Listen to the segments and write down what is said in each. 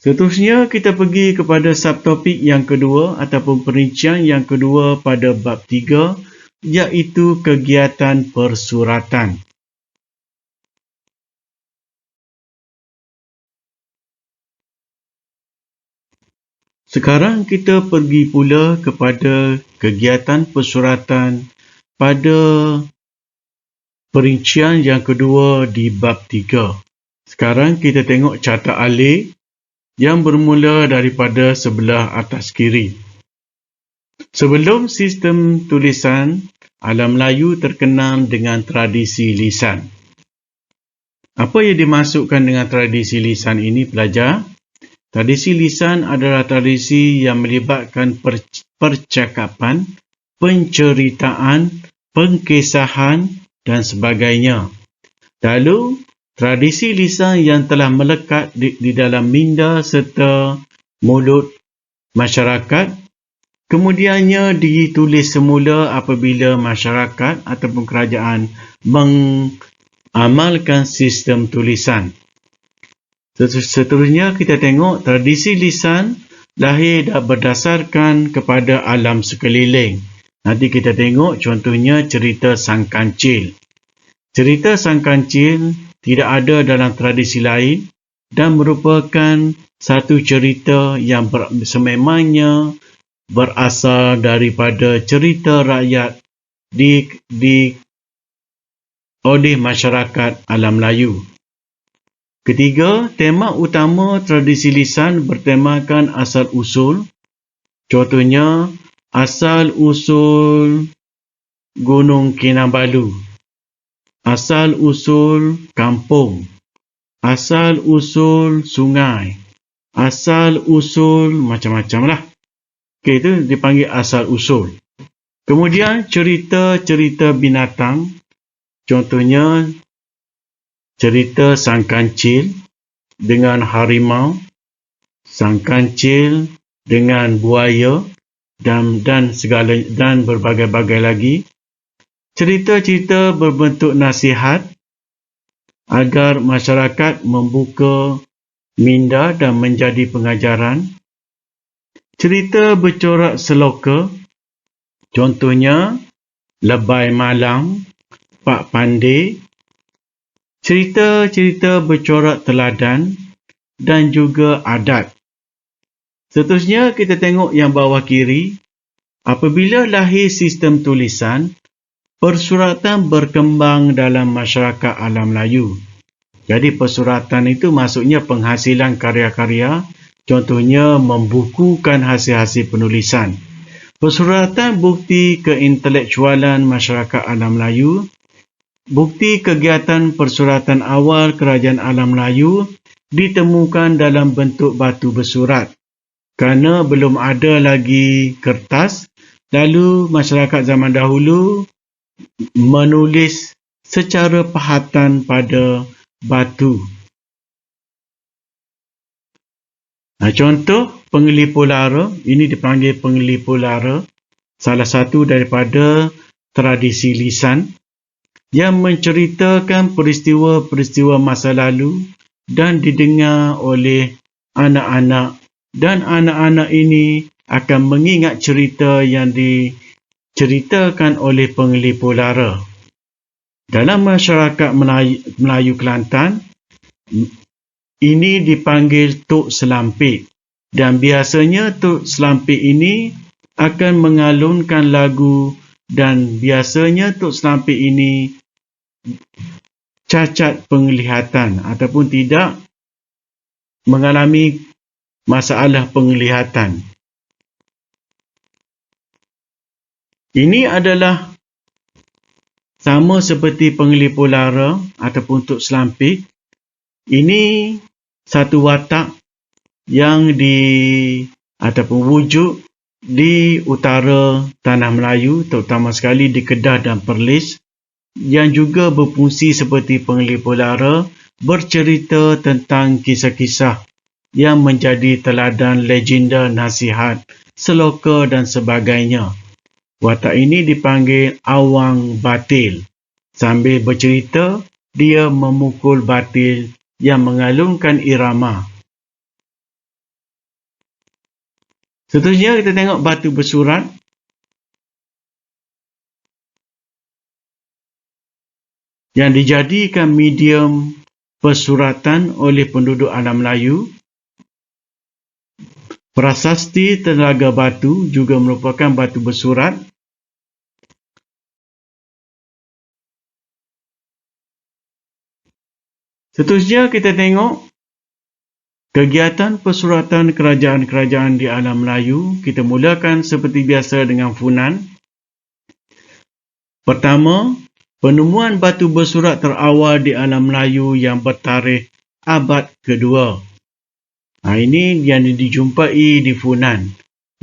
Seterusnya kita pergi kepada subtopik yang kedua ataupun perincian yang kedua pada bab 3, iaitu kegiatan persuratan. Sekarang kita pergi pula kepada kegiatan persuratan pada perincian yang kedua di bab 3. Sekarang kita tengok carta alih yang bermula daripada sebelah atas kiri. Sebelum sistem tulisan, alam Melayu terkenal dengan tradisi lisan. Apa yang dimasukkan dengan tradisi lisan ini, pelajar? Tradisi lisan adalah tradisi yang melibatkan percakapan, penceritaan, pengkisahan dan sebagainya. Lalu, tradisi lisan yang telah melekat di dalam minda serta mulut masyarakat, kemudiannya ditulis semula apabila masyarakat ataupun kerajaan mengamalkan sistem tulisan. Seterusnya kita tengok tradisi lisan lahir dan berdasarkan kepada alam sekeliling. Nanti kita tengok contohnya cerita Sang Kancil. Cerita Sang Kancil tidak ada dalam tradisi lain dan merupakan satu cerita yang sememangnya berasal daripada cerita rakyat oleh masyarakat alam Melayu. Ketiga, tema utama tradisi lisan bertemakan asal-usul. Contohnya, asal-usul Gunung Kinabalu, asal-usul kampung, asal-usul sungai, asal-usul macam-macam lah. Okey, itu dipanggil asal-usul. Kemudian, cerita-cerita binatang. Contohnya, cerita Sang Kancil dengan harimau, Sang Kancil dengan buaya dan berbagai-bagai lagi. Cerita-cerita berbentuk nasihat agar masyarakat membuka minda dan menjadi pengajaran. Cerita bercorak seloka, contohnya Lebay Malang, Pak Pandey. Cerita-cerita bercorak teladan dan juga adat. Seterusnya kita tengok yang bawah kiri. Apabila lahir sistem tulisan, persuratan berkembang dalam masyarakat alam Melayu. Jadi persuratan itu maksudnya penghasilan karya-karya, contohnya membukukan hasil-hasil penulisan. Persuratan bukti keintelektualan masyarakat alam Melayu. Bukti kegiatan persuratan awal kerajaan alam Melayu ditemukan dalam bentuk batu bersurat. Kerana belum ada lagi kertas, lalu masyarakat zaman dahulu menulis secara pahatan pada batu. Contoh pengelipur lara, ini dipanggil pengelipur lara, salah satu daripada tradisi lisan yang menceritakan peristiwa-peristiwa masa lalu dan didengar oleh anak-anak, dan anak-anak ini akan mengingat cerita yang diceritakan oleh pengelipur lara. Dalam masyarakat Melayu Kelantan, ini dipanggil Tok Selampit, dan biasanya Tok Selampit ini akan mengalunkan lagu, dan biasanya Tok Selampit ini cacat penglihatan ataupun tidak mengalami masalah penglihatan. Ini adalah sama seperti pengelipur lara ataupun Tok Selampit. Ini satu watak yang ataupun wujud di utara tanah Melayu, terutama sekali di Kedah dan Perlis, yang juga berfungsi seperti pengelipur lara, bercerita tentang kisah-kisah yang menjadi teladan legenda, nasihat, seloka dan sebagainya. Watak ini dipanggil awang batil. Sambil bercerita, dia memukul batil yang mengalungkan irama. Seterusnya kita tengok batu bersurat. Yang dijadikan medium persuratan oleh penduduk alam Melayu. Prasasti Telaga Batu juga merupakan batu bersurat. Seterusnya kita tengok kegiatan persuratan kerajaan-kerajaan di alam Melayu. Kita mulakan seperti biasa dengan Funan. Pertama, penemuan batu bersurat terawal di alam Melayu yang bertarikh abad kedua. Ini yang dijumpai di Funan.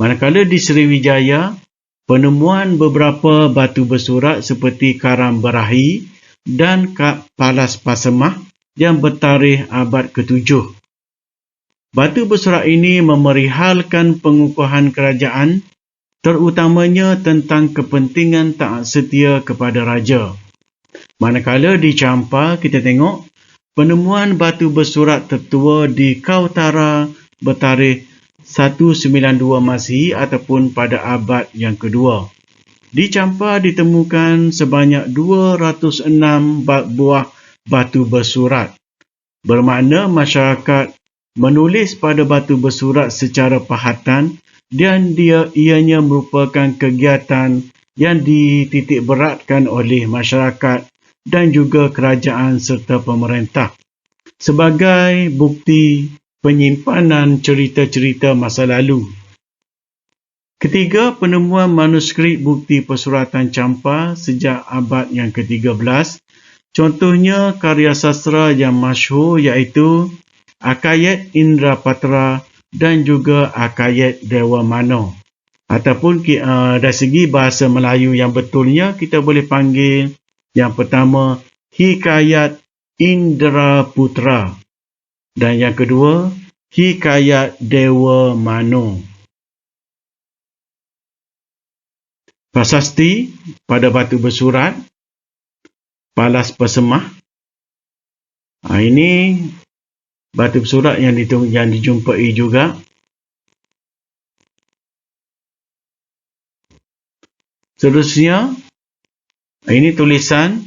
Manakala di Sriwijaya, penemuan beberapa batu bersurat seperti Karam Berahi dan Palas Pasemah yang bertarikh abad ke-7. Batu bersurat ini memerihalkan pengukuhan kerajaan, terutamanya tentang kepentingan taat setia kepada raja. Manakala di Champa, kita tengok penemuan batu bersurat tertua di Kautara bertarikh 192 Masihi ataupun pada abad yang kedua. Di Champa ditemukan sebanyak 206 buah batu bersurat. Bermakna masyarakat menulis pada batu bersurat secara pahatan dan ianya merupakan kegiatan yang dititik beratkan oleh masyarakat dan juga kerajaan serta pemerintah sebagai bukti penyimpanan cerita-cerita masa lalu. Ketiga, penemuan manuskrip bukti persuratan Champa sejak abad yang ke-13. Contohnya karya sastra yang masyhur iaitu Akayat Indrapatra dan juga Akayat Dewa Mano. Ataupun dari segi bahasa Melayu yang betulnya kita boleh panggil yang pertama Hikayat Indraputra dan yang kedua Hikayat Dewa Mano. Prasasti pada batu bersurat Palas Pasemah. Ini batu bersurat yang dijumpai juga. Seterusnya, ini tulisan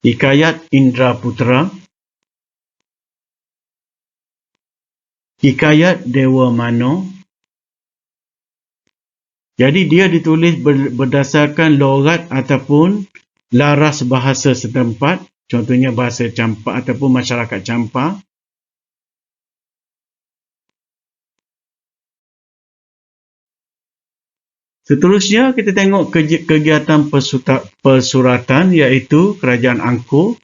Hikayat Indraputra, Hikayat Dewa Mano. Jadi dia ditulis berdasarkan logat ataupun laras bahasa setempat, contohnya bahasa Champa ataupun masyarakat Champa. Seterusnya kita tengok kegiatan persuratan iaitu Kerajaan Angkor.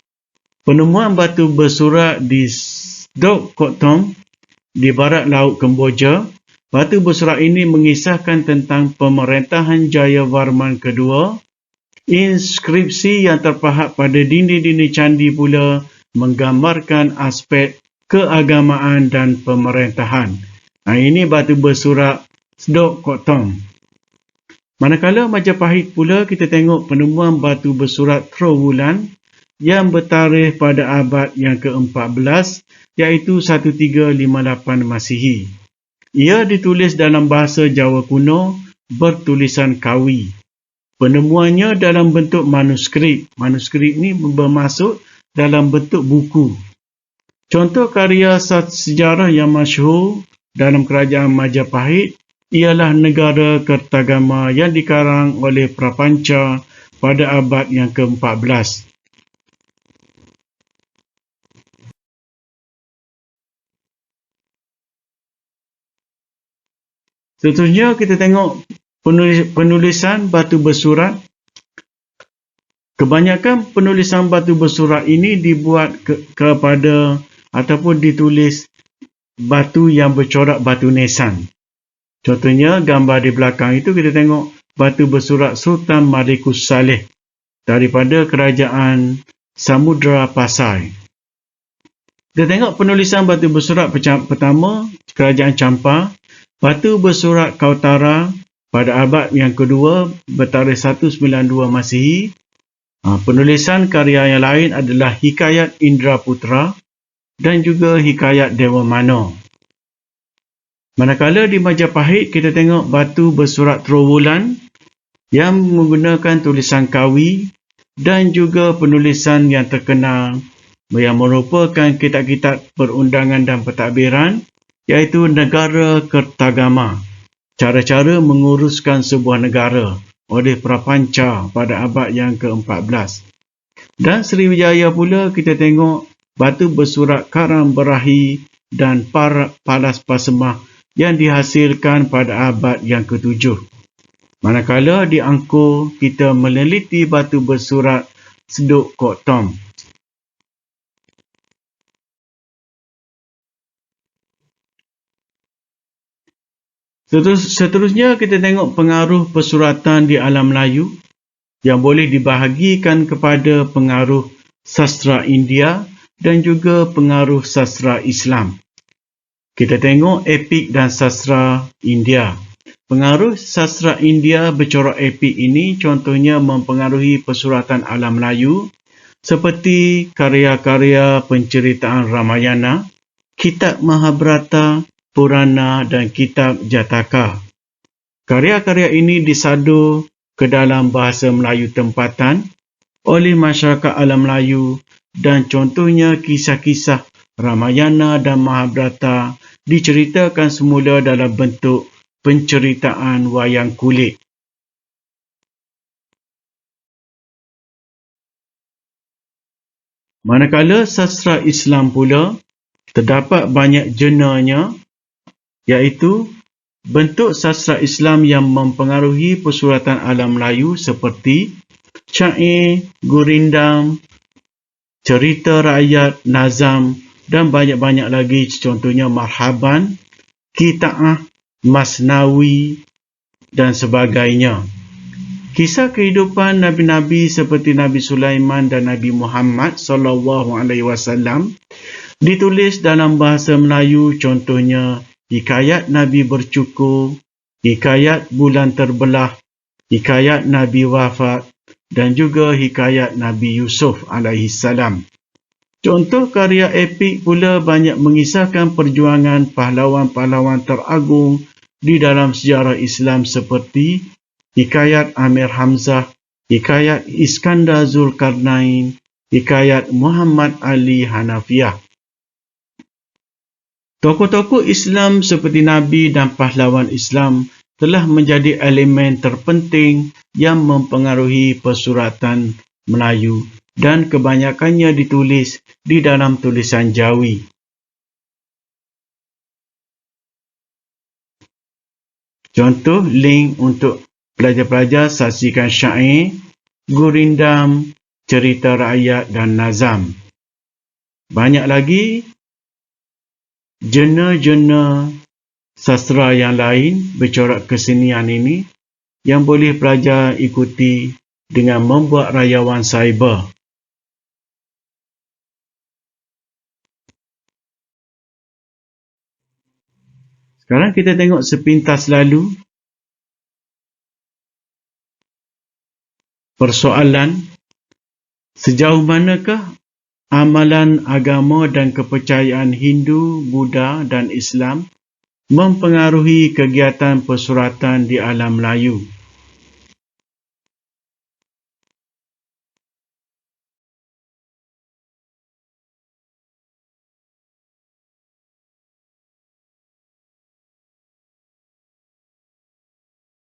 Penemuan batu bersurat di Sdok Kotom di barat laut Kemboja. Batu bersurat ini mengisahkan tentang pemerintahan Jayavarman kedua. Inskripsi yang terpahat pada dinding-dinding candi pula menggambarkan aspek keagamaan dan pemerintahan. Ini batu bersurat Sdok Kotom. Manakala Majapahit pula kita tengok penemuan batu bersurat Trowulan yang bertarikh pada abad yang ke-14 iaitu 1358 Masihi. Ia ditulis dalam bahasa Jawa kuno bertulisan Kawi. Penemuannya dalam bentuk manuskrip. Manuskrip ini bermaksud dalam bentuk buku. Contoh karya sejarah yang masyhur dalam kerajaan Majapahit ialah Negara Kertagama yang dikarang oleh Prapanca pada abad yang ke-14. Seterusnya kita tengok penulisan batu bersurat. Kebanyakan penulisan batu bersurat ini dibuat kepada ataupun ditulis batu yang bercorak batu nisan. Contohnya gambar di belakang itu kita tengok batu bersurat Sultan Malikus Saleh daripada kerajaan Samudra Pasai. Kita tengok penulisan batu bersurat pertama kerajaan Champa. Batu bersurat Kautara pada abad yang kedua bertarikh 192 Masihi. Penulisan karya yang lain adalah Hikayat Indra Putra dan juga Hikayat Dewa Mano. Manakala di Majapahit kita tengok batu bersurat terowulan yang menggunakan tulisan Kawi dan juga penulisan yang terkenal yang merupakan kitab-kitab perundangan dan pentadbiran, iaitu Negara Kertagama, cara-cara menguruskan sebuah negara oleh Prapanca pada abad yang ke-14. Dan Sriwijaya pula kita tengok batu bersurat Karam Berahi dan Palas Pasemah yang dihasilkan pada abad yang ke-7. Manakala di Angkor kita meneliti batu bersurat Seduk Kok Tom. Seterusnya kita tengok pengaruh persuratan di alam Melayu yang boleh dibahagikan kepada pengaruh sastra India dan juga pengaruh sastra Islam. Kita tengok epik dan sastra India. Pengaruh sastra India bercorak epik ini contohnya mempengaruhi persuratan alam Melayu seperti karya-karya penceritaan Ramayana, Kitab Mahabharata, Purana dan Kitab Jataka. Karya-karya ini disadur ke dalam bahasa Melayu tempatan oleh masyarakat alam Melayu dan contohnya kisah-kisah Ramayana dan Mahabharata diceritakan semula dalam bentuk penceritaan wayang kulit. Manakala sastra Islam pula terdapat banyak jenarnya, iaitu bentuk sastra Islam yang mempengaruhi persuratan alam Melayu seperti syair, gurindam, cerita rakyat, nazam dan banyak-banyak lagi, contohnya marhaban, qita'ah, masnawi dan sebagainya. Kisah kehidupan nabi-nabi seperti Nabi Sulaiman dan Nabi Muhammad SAW ditulis dalam bahasa Melayu, contohnya Hikayat Nabi Bercukur, Hikayat Bulan Terbelah, Hikayat Nabi Wafat dan juga Hikayat Nabi Yusuf alaihissalam. Contoh karya epik pula banyak mengisahkan perjuangan pahlawan-pahlawan teragung di dalam sejarah Islam seperti Hikayat Amir Hamzah, Hikayat Iskandar Zulkarnain, Hikayat Muhammad Ali Hanafiah. Tokoh-tokoh Islam seperti Nabi dan pahlawan Islam telah menjadi elemen terpenting yang mempengaruhi persuratan Melayu dan kebanyakannya ditulis di dalam tulisan Jawi. Contoh link untuk pelajar-pelajar saksikan syair, gurindam, cerita rakyat dan nazam. Banyak lagi genre-genre sastra yang lain bercorak kesenian ini yang boleh pelajar ikuti dengan membuat rayawan cyber. Sekarang kita tengok sepintas lalu persoalan, sejauh manakah amalan agama dan kepercayaan Hindu, Buddha dan Islam mempengaruhi kegiatan persuratan di alam Melayu?